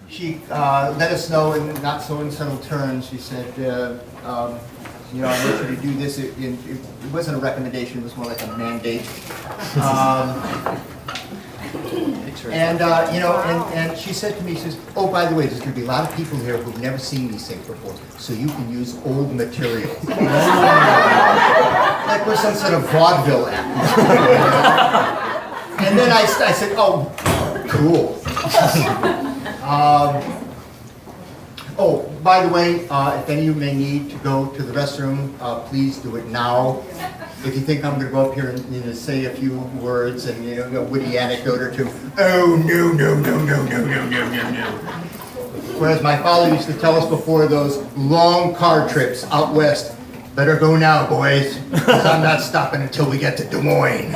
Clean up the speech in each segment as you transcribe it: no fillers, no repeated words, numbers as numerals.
she let us know in not so unsettled terms. She said, you know, I want you to do this. It wasn't a recommendation, it was more like a mandate. And, you know, and she said to me, she says, oh, by the way, there's going to be a lot of people here who've never seen these things before, so you can use old material. Like we're some sort of vaudeville act. And then I said, oh, cool. Oh, by the way, if any of you may need to go to the restroom, please do it now. If you think I'm going to go up here and say a few words and a witty anecdote or two, oh no, no, no, no, no, no, no, no, no. Whereas my father used to tell us before those long car trips out west, better go now, boys, because I'm not stopping until we get to Des Moines. And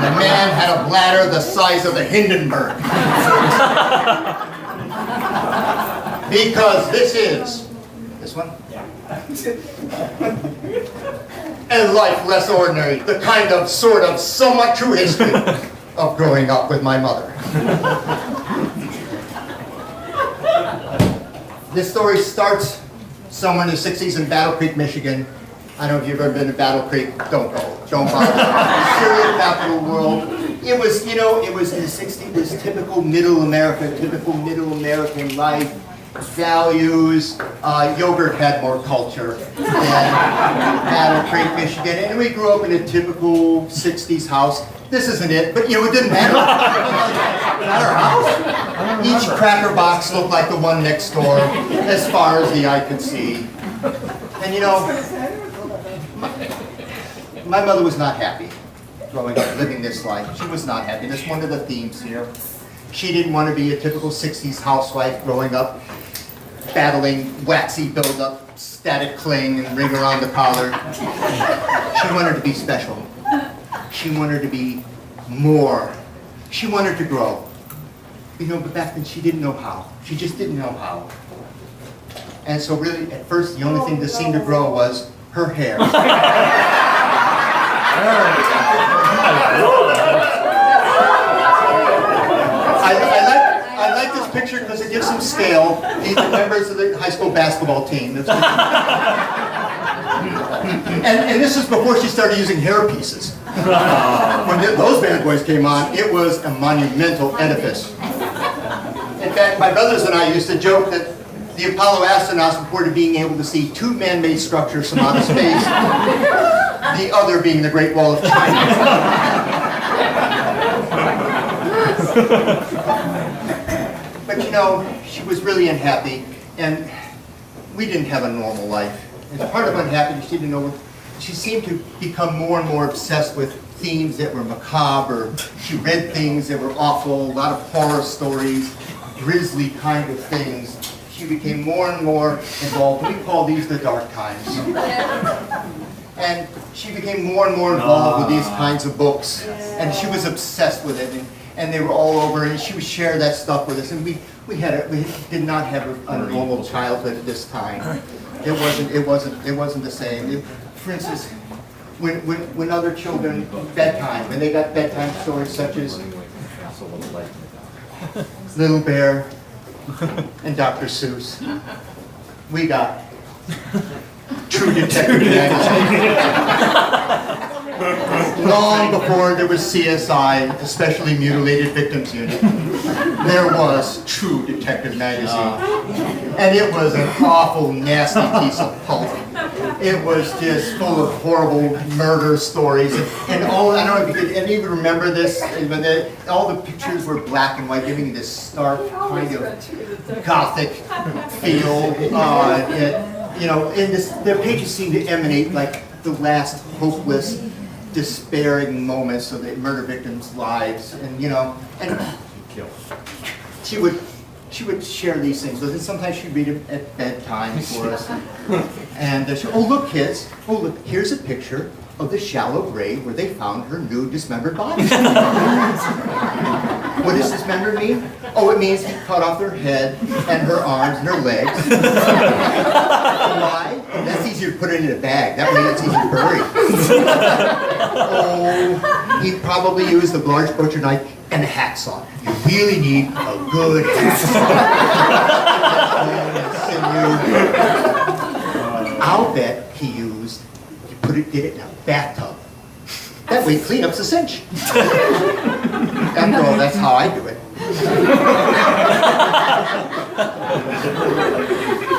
the man had a bladder the size of the Hindenburg. Because this is, this one? A life less ordinary, the kind of, sort of, somewhat true history of growing up with my mother. This story starts somewhere in the 60s in Battle Creek, Michigan. I don't know if you've ever been to Battle Creek. Don't go. Don't bother. Cereal capital world. It was, it was in the 60s, it was typical middle America, typical middle American life. Values, yogurt had more culture than Battle Creek, Michigan, and we grew up in a typical 60s house. This isn't it, but it didn't matter. Not our house. Each cracker box looked like the one next door, as far as the eye could see. And my mother was not happy growing up, living this life. She was not happy. That's one of the themes here. She didn't want to be a typical 60s housewife growing up, battling waxy buildup, static cling, and ring around the collar. She wanted to be special. She wanted to be more. She wanted to grow. But back then she didn't know how. She just didn't know how. And so really, at first, the only thing that seemed to grow was her hair. I like this picture because it gives some scale. These are members of the high school basketball team. And this is before she started using hair pieces. When those bad boys came on, it was a monumental edifice. In fact, my brothers and I used to joke that the Apollo astronauts reported being able to see two man-made structures from outer space, the other being the Great Wall of China. But she was really unhappy, and we didn't have a normal life. And part of unhappiness, she seemed to become more and more obsessed with themes that were macabre. She read things that were awful, a lot of horror stories, grisly kind of things. She became more and more involved. We call these the dark times. And she became more and more involved with these kinds of books. And she was obsessed with it. And they were all over, and she would share that stuff with us. And we did not have a normal childhood at this time. It wasn't the same. For instance, when other children, when they got bedtime stories such as Little Bear and Dr. Seuss, we got True Detective magazine. Long before there was CSI, Especially Mutilated Victims Unit, there was True Detective magazine. And it was an awful, nasty piece of pulp. It was just full of horrible murder stories. And all, I don't know if you could any of you remember this, but all the pictures were black and white, giving this stark kind of gothic feel. The pages seemed to emanate like the last hopeless, despairing moments of the murder victims' lives, and she would share these things. And sometimes she'd read them at bedtime for us. And oh look, kids! Oh look, here's a picture of the shallow grave where they found her nude, dismembered body. What does dismembered mean? Oh, it means he cut off her head and her arms and her legs. Why? That's easier to put it in a bag. That way it's easier to bury. Oh, he probably used a large butcher knife, and a hacksaw. You really need a good hacksaw. I'll bet he did it in a bathtub. That way cleanup's a cinch. After all, that's how I do it.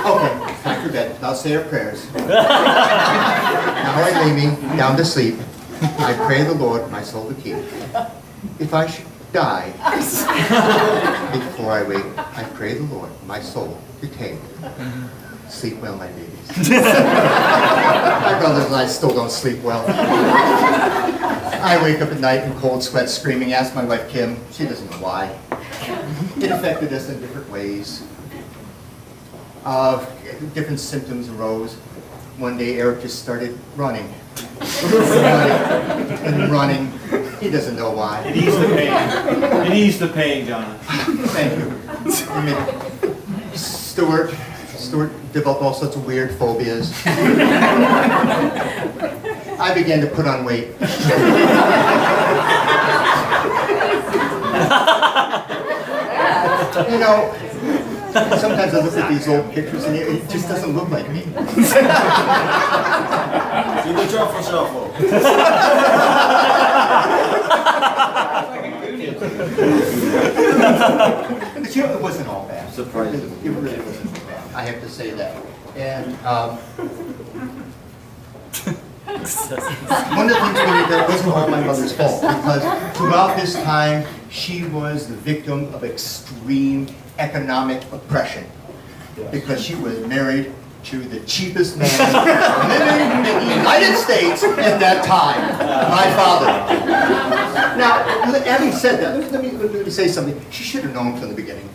Okay, time for bed. I'll say our prayers. Now I lay me down to sleep. I pray the Lord my soul to keep. If I should die before I wake, I pray the Lord my soul to take. Sleep well, my babies. My brothers and I still don't sleep well. I wake up at night in cold sweat screaming. Ask my wife Kim. She doesn't know why. It affected us in different ways. Different symptoms arose. One day Eric just started running. Running. He doesn't know why. It eased the pain. It eased the pain, Jonathan. Thank you. Stuart developed all sorts of weird phobias. I began to put on weight. You know, sometimes I look at these old pictures and it just doesn't look like me. You shuffle, shuffle. But you know, it wasn't all bad. Surprising. It really wasn't bad. I have to say that. And one of the things we did that wasn't all my mother's fault, because throughout this time, she was the victim of extreme economic oppression. Because she was married to the cheapest man living in the United States at that time, my father. Now, having said that, let me say something. She should have known from the beginning.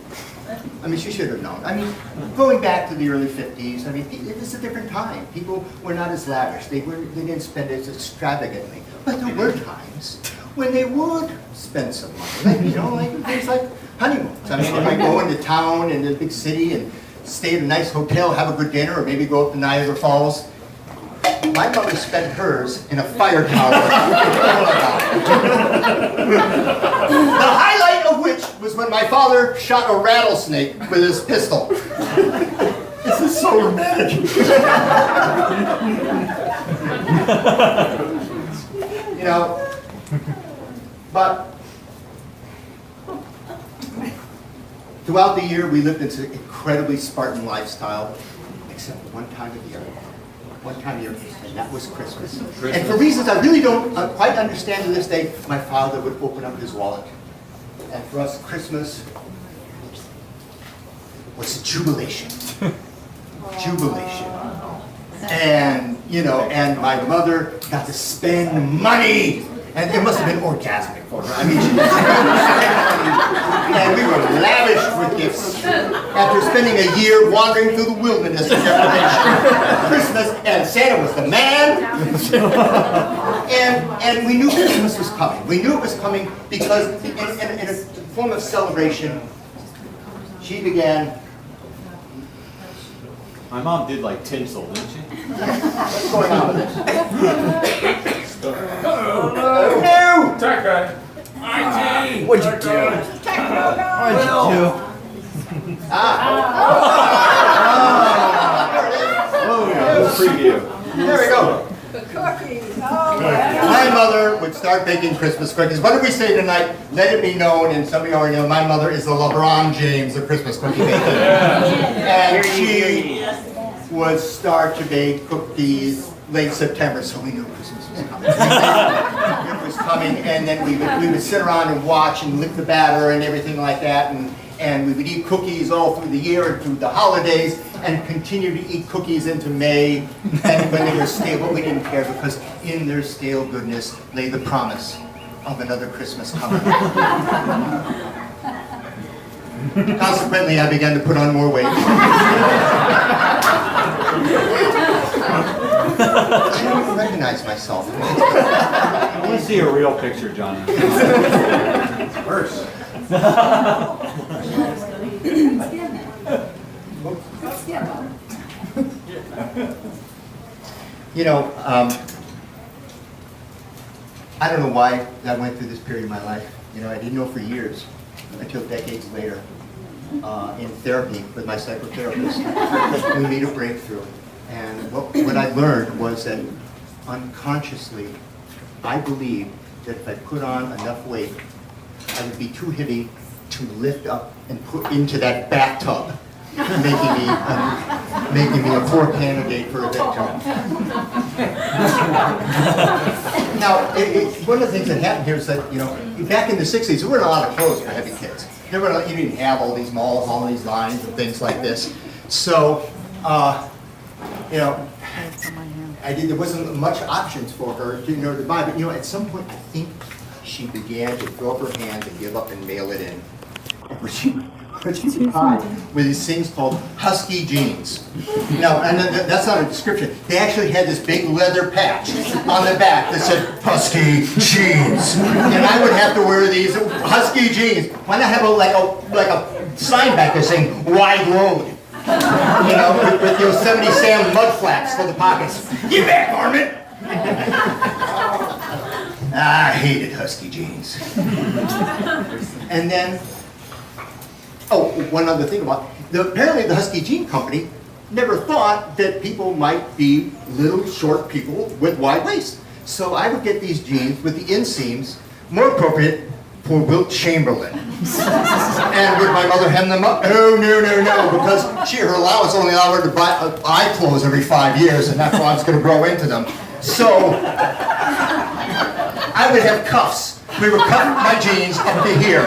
I mean, she should have known. I mean, going back to the early 50s, I mean, it was a different time. People were not as lavish. They didn't spend as extravagantly. But there were times when they would spend some money. Like, you know, like things like honeymoons. I mean, they might go into town in the big city and stay at a nice hotel, have a good dinner, or maybe go up to Niagara Falls. My mother spent hers in a fire tower. The highlight of which was when my father shot a rattlesnake with his pistol. This is so romantic. You know, but throughout the year we lived this incredibly Spartan lifestyle, except one time of year. One time a year, and that was Christmas. And for reasons I really don't quite understand to this day, my father would open up his wallet. And for us, Christmas was a jubilation. Jubilation. And, you know, and my mother got to spend money. And it must have been orgasmic for her. I mean, she was and we were lavished with gifts. After spending a year wandering through the wilderness of deprivation, Christmas, and Santa was the man. And we knew Christmas was coming. We knew it was coming because in a form of celebration, she began. My mom did like tinsel, didn't she? What's going on with this? No! Tech guy. What'd you do? What'd you do? Preview. There we go. The cookies. Oh, My mother would start baking Christmas cookies. What did we say tonight? Let it be known, and some of you already know, my mother is the LeBron James of Christmas cookie baking. And she would start to bake cookies late September, so we knew Christmas was coming. It was coming, and then we would sit around and watch and lick the batter and everything like that, and we would eat cookies all through the year and through the holidays, and continue to eat cookies into May, and when they were stale, but we didn't care because in their stale goodness lay the promise of another Christmas coming. Consequently, I began to put on more weight. I don't recognize myself. I want to see a real picture, Johnny. It's worse. You know, I don't know why I went through this period of my life. You know, I didn't know for years, until decades later, in therapy with my psychotherapist, we made a breakthrough. And what I learned was that unconsciously, I believed that if I put on enough weight, I would be too heavy to lift up and put into that bathtub, making me a poor candidate for a victim. Now, one of the things that happened here is that, you know, back in the 60s, there weren't a lot of clothes for heavy kids. You didn't have all these malls, all these lines and things like this. So, you know, there wasn't much options for her to, to buy. But, you know, at some point, I think she began to throw up her hands and give up and mail it in. What she bought were these things called Husky jeans. Now, and that's not a description. They actually had this big leather patch on the back that said Husky jeans, and I would have to wear these Husky jeans. Why not have like a sign back there saying "Wide Load"? You know, with Yosemite Sam mud flaps for the pockets. Get back, Armin! I hated Husky jeans. And then, one other thing apparently the Husky Jean Company never thought that people might be little short people with wide waists. So I would get these jeans with the inseams, more appropriate for Wilt Chamberlain. And would my mother hem them up? Oh, no, because her allowance only allowed her to buy eye clothes every 5 years, and that's why I was going to grow into them. So I would have cuffs. We would cuff my jeans up to here.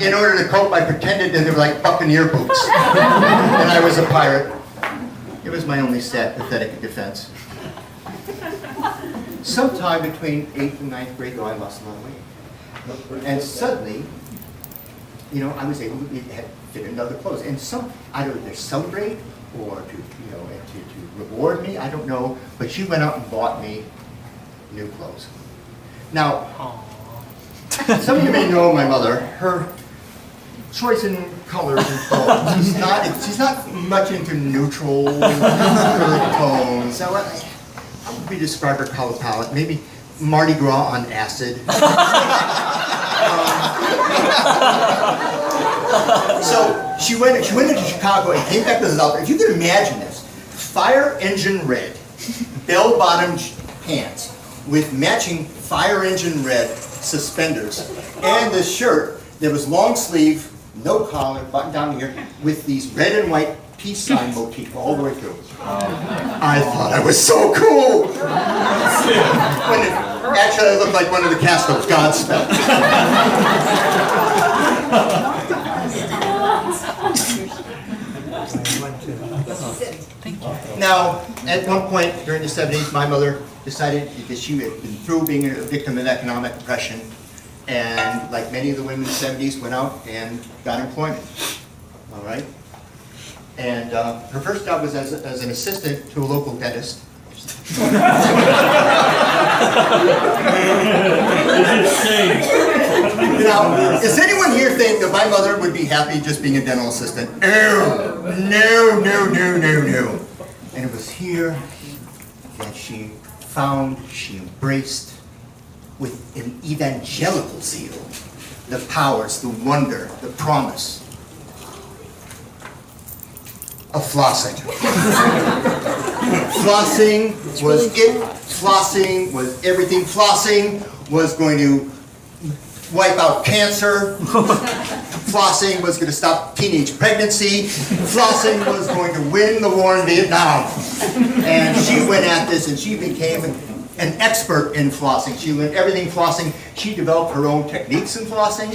In order to cope, I pretended that they were like buccaneer boots. And I was a pirate. It was my only sad, pathetic defense. Sometime between 8th and 9th grade, though, I lost a lot of weight. And suddenly, you know, I was able to fit in other clothes. And either to celebrate or to reward me, I don't know. But she went out and bought me new clothes. Now, some of you may know my mother. Her choice in colors and tones. She's not much into neutral earth tones. So how would we describe her color palette? Maybe Mardi Gras on acid. So she went into Chicago and came back with this outfit. If you can imagine this, fire engine red, bell-bottomed pants with matching fire engine red suspenders, and this shirt that was long sleeve, no collar, button down here, with these red and white peace sign motif all the way through. I thought I was so cool! Actually, I looked like one of the cast of Godspell. Now, at one point during the 70s, my mother decided that she had been through being a victim of economic depression, and like many of the women in the 70s, went out and got employment. All right? And her first job was as an assistant to a local dentist. Now, does anyone here think that my mother would be happy just being a dental assistant? No. And it was here that she embraced with an evangelical zeal the powers, the wonder, the promise of flossing. Flossing was it. Flossing was everything. Flossing was going to wipe out cancer. Flossing was going to stop teenage pregnancy. Flossing was going to win the war in Vietnam. And she went at this and she became an expert in flossing. She learned everything flossing. She developed her own techniques in flossing.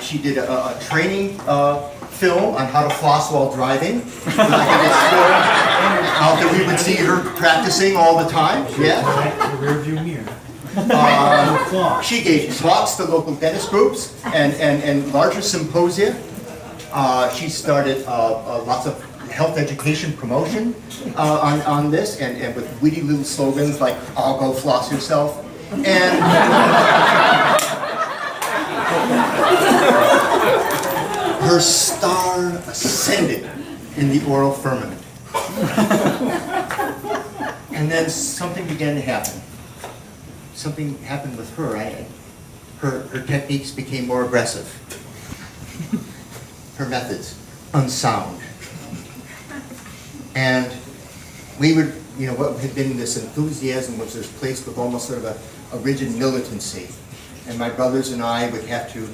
She did a training film on how to floss while driving. Out there we would see her practicing all the time. Yeah. Rearview mirror. She gave talks to local dentist groups and larger symposia. She started lots of health education promotion on this, and with witty little slogans like "I'll go floss yourself." And her star ascended in the oral firmament. And then something began to happen. something happened with her. Her techniques became more aggressive. Her methods unsound. And we would, what had been this enthusiasm was replaced with almost sort of a rigid militancy. And my brothers and I would have to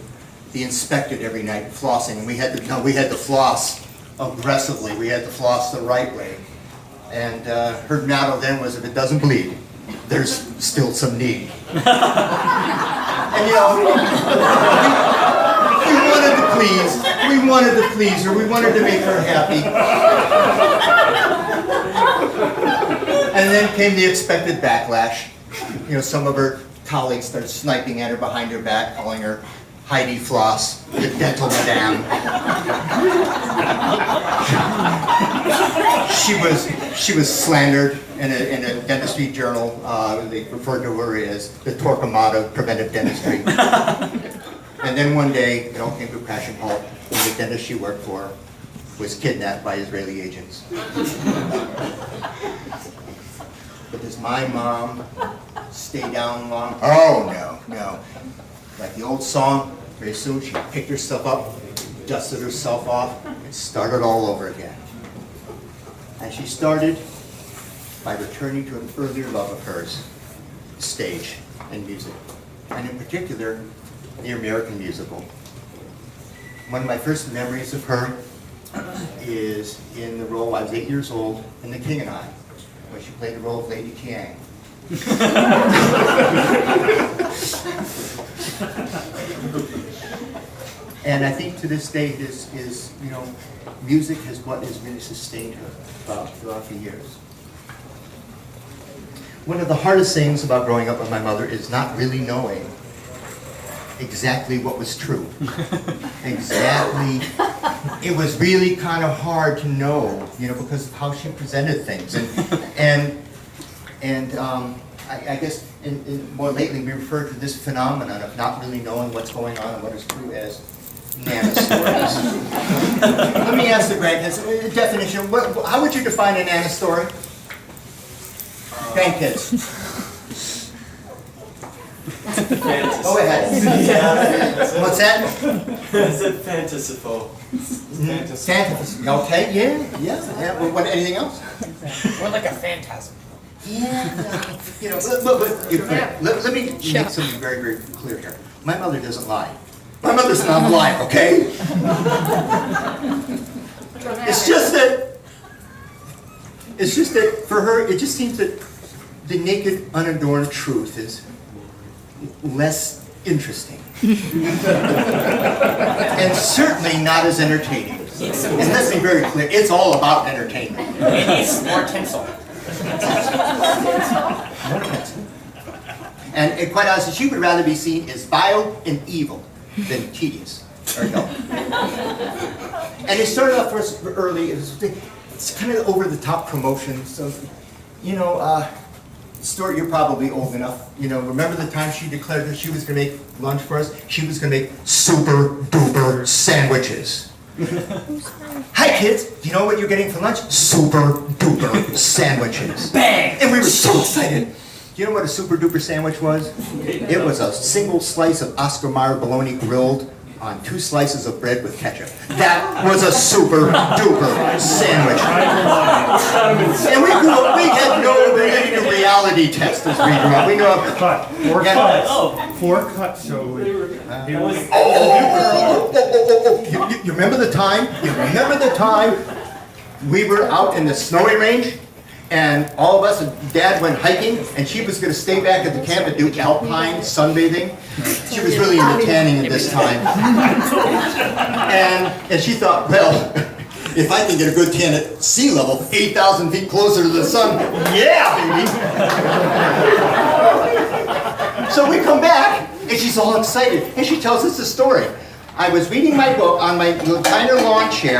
be inspected every night, flossing. And we had to floss aggressively. We had to floss the right way. And her motto then was, if it doesn't bleed, there's still some need. And we wanted to please her, we wanted to make her happy. And then came the expected backlash. Some of her colleagues started sniping at her behind her back, calling her Heidi Floss, the dental madame. She was slandered in a dentistry journal. They referred to her as the Torquemada of preventive dentistry. And then one day, it all came to a crashing halt when the dentist she worked for was kidnapped by Israeli agents. But does my mom stay down long? Oh, no. Like the old song, very soon she picked herself up, dusted herself off, and started all over again. And she started by returning to an earlier love of hers, stage and music, and in particular, the American musical. One of my first memories of her is in the role, I was 8 years old, in The King and I, where she played the role of Lady Chiang. And I think to this day, music is what has really sustained her throughout the years. One of the hardest things about growing up with my mother is not really knowing exactly what was true. Exactly. It was really kind of hard to know, because of how she presented things. And I guess more lately we refer to this phenomenon of not really knowing what's going on and what is true as Nana stories. Let me ask the grandkids, definition, how would you define a Nana story? Grandkids. Fantasy. Go ahead. What's that? Is it fantastical? Fantasy. Okay, yeah. What, anything else? Or like a phantasm. Yeah. Let me make something very, very clear here. My mother doesn't lie. My mother's not a liar, okay? It's just that for her, it just seems that the naked, unadorned truth is less interesting. And certainly not as entertaining. And let's be very clear, it's all about entertainment. It needs more tinsel. And quite honestly, she would rather be seen as vile and evil than tedious or dull. And it started off for us early. It's kind of over-the-top promotion. So, Stuart, you're probably old enough. Remember the time she declared that she was going to make lunch for us? She was going to make super-duper sandwiches. Hi, kids. Do you know what you're getting for lunch? Super-duper sandwiches. Bang! And we were so excited. Do you know what a super-duper sandwich was? It was a single slice of Oscar Mayer bologna grilled on 2 slices of bread with ketchup. That was a super-duper sandwich. And we had no ability to reality test as we grew up. We know Cut. 4 cuts. 4 cuts, so it was... You remember the time? We were out in the snowy range, and all of us and Dad went hiking, and she was going to stay back at the camp and do alpine sunbathing. She was really into tanning at this time. And she thought, well, if I can get a good tan at sea level, 8,000 feet closer to the sun, yeah, baby. So we come back, and she's all excited, and she tells us the story. I was reading my book on my recliner lawn chair.